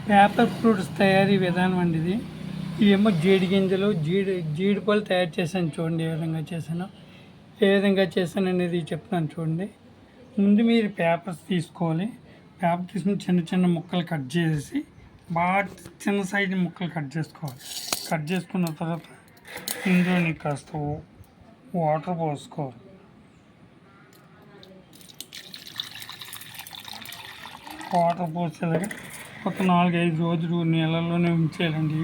Paper fruits తయారీ విధానం అండి ఇది. ఇవేమో జీడి గింజలు, జీడిపళ్ళు తయారు చేశాను చూడండి ఏ విధంగా చేశానో. ఏ విధంగా చేశాను అనేది చెప్తాను చూడండి. ముందు మీరు పేపర్స్ తీసుకోవాలి. పేపర్ తీసుకుని చిన్న చిన్న ముక్కలు కట్ చేసేసి బాగా చిన్న సైజు ముక్కలు కట్ చేసుకోవాలి. కట్ చేసుకున్న తర్వాత ఇందులోని కాస్త వాటర్ పోసుకోవాలి. వాటర్ పోసేలాగా ఒక 4-5 రోజులు నీళ్ళల్లోనే ఉంచేయాలండి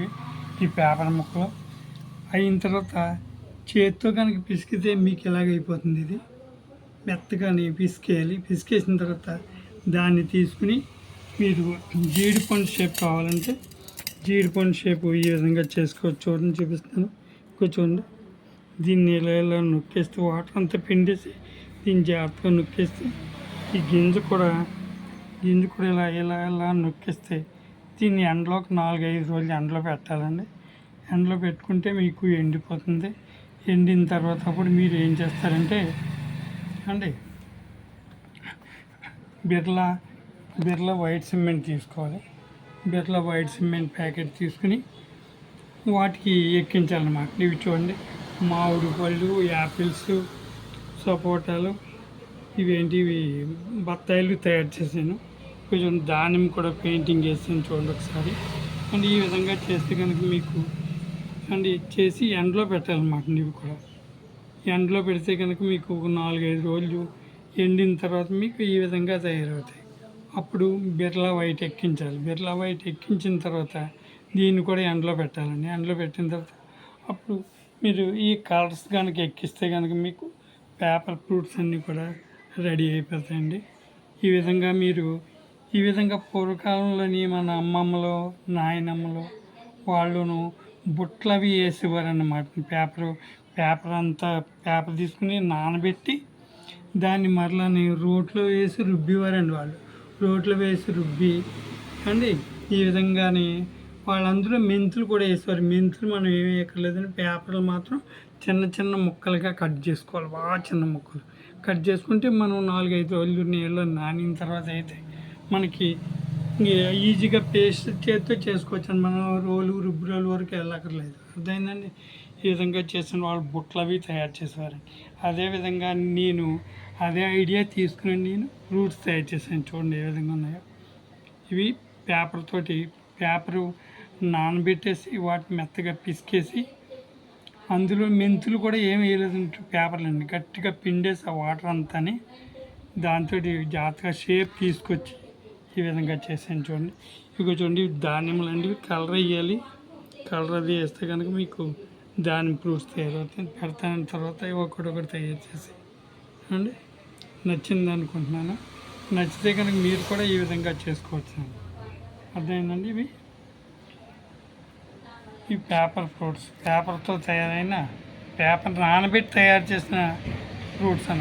ఈ పేపర్ ముక్కలు. అయిన తర్వాత చేతితో కనుక పిసికితే మీకు ఎలాగైపోతుంది, ఇది మెత్తగాని పిసికేయాలి. పిసికేసిన తర్వాత దాన్ని తీసుకుని మీరు జీడిపండు షేప్ కావాలంటే జీడిపండు షేప్ ఈ విధంగా చేసుకోవచ్చు. చూడండి చూపిస్తాను. కూర్చోండి. దీన్ని ఇలా నొక్కేస్తే వాటర్ అంతా పిండేసి దీన్ని జాగ్రత్తగా నొక్కేస్తే ఈ గింజ కూడా ఇలా ఇలా ఇలా నొక్కిస్తే దీన్ని ఎండలోకి 4-5 రోజులు ఎండలో పెట్టాలండి. ఎండలో పెట్టుకుంటే మీకు ఎండిపోతుంది. ఎండిన తర్వాత అప్పుడు మీరు ఏం చేస్తారంటే అండి బిర్లా వైట్ సిమెంట్ తీసుకోవాలి. బిర్లా వైట్ సిమెంట్ ప్యాకెట్ తీసుకుని వాటికి ఎక్కించాలన్నమాట. ఇవి చూడండి, మామిడి పళ్ళు, యాపిల్స్, సపోటాలు, ఇవేంటివి బత్తాయిలు తయారు చేశాను. కొంచెం దానిమ్మ కూడా పెయింటింగ్ చేస్తాను చూడండి ఒకసారి. అండ్ ఈ విధంగా చేస్తే కనుక మీకు చేసి ఎండలో పెట్టాలన్నమాట. ఇవి కూడా ఎండలో పెడితే కనుక మీకు ఒక 4-5 రోజులు ఎండిన తర్వాత మీకు ఈ విధంగా తయారవుతాయి. అప్పుడు బిర్లా వైట్ ఎక్కించాలి. బిర్లా వైట్ ఎక్కించిన తర్వాత దీన్ని కూడా ఎండలో పెట్టాలండి. ఎండలో పెట్టిన తర్వాత అప్పుడు మీరు ఈ కలర్స్ కనుక ఎక్కిస్తే కనుక మీకు పేపర్ ఫ్రూట్స్ అన్నీ కూడా రెడీ అయిపోతాయండి. ఈ విధంగా పూర్వకాలంలోని మన అమ్మమ్మలు, నాయనమ్మలు వాళ్ళను బుట్టలు అవి వేసేవారన్నమాట. పేపర్ తీసుకుని నానబెట్టి దాన్ని మరలా రోట్లో వేసి రుబ్బేవారండి వాళ్ళు. రోట్లో వేసి రుబ్బి అండి ఈ విధంగానే వాళ్ళందరూ మెంతులు కూడా వేసేవారు. మెంతులు మనం ఏమీ వేయక్కర్లేదని పేపర్లు మాత్రం చిన్న చిన్న ముక్కలుగా కట్ చేసుకోవాలి. బాగా చిన్న ముక్కలు కట్ చేసుకుంటే మనం 4-5 రోజులు నీళ్ళు నానిన తర్వాత అయితే మనకి ఈజీగా పేస్ట్ చేతితో చేసుకోవచ్చు అండి. మనం రుబ్బురోలు వరకు వెళ్ళక్కర్లేదు. అర్థమైందండి. ఈ విధంగా చేసిన వాళ్ళు బుట్టలు అవి తయారు చేసేవారు. అదేవిధంగా నేను అదే ఐడియా తీసుకుని నేను ఫ్రూట్స్ తయారు చేశాను. చూడండి ఏ విధంగా ఉన్నాయో. ఇవి పేపరు నానబెట్టేసి వాటిని మెత్తగా పిసికేసి అందులో మెంతులు కూడా ఏమి వేయలేదంటే పేపర్లండి గట్టిగా పిండేసి ఆ వాటర్ అంతాని దాంతో జాగ్రత్తగా షేప్ తీసుకొచ్చి ఈ విధంగా చేసాను చూడండి. ఇక చూడండి ధాన్యములు అండి, కలర్ వేయాలి. కలర్ అది వేస్తే కనుక మీకు దానిమ్మ ఫ్రూట్స్ తయారవుతాయి. పెడతాన తర్వాత ఒకటి తయారు చేసి అండి నచ్చింది అనుకుంటున్నాను. నచ్చితే కనుక మీరు కూడా ఈ విధంగా చేసుకోవచ్చు. అర్థమైందండి. ఈ పేపర్ ఫ్రూట్స్ పేపర్తో తయారైన పేపర్ నానబెట్టి తయారు చేసిన ఫ్రూట్స్ అన్నమాట.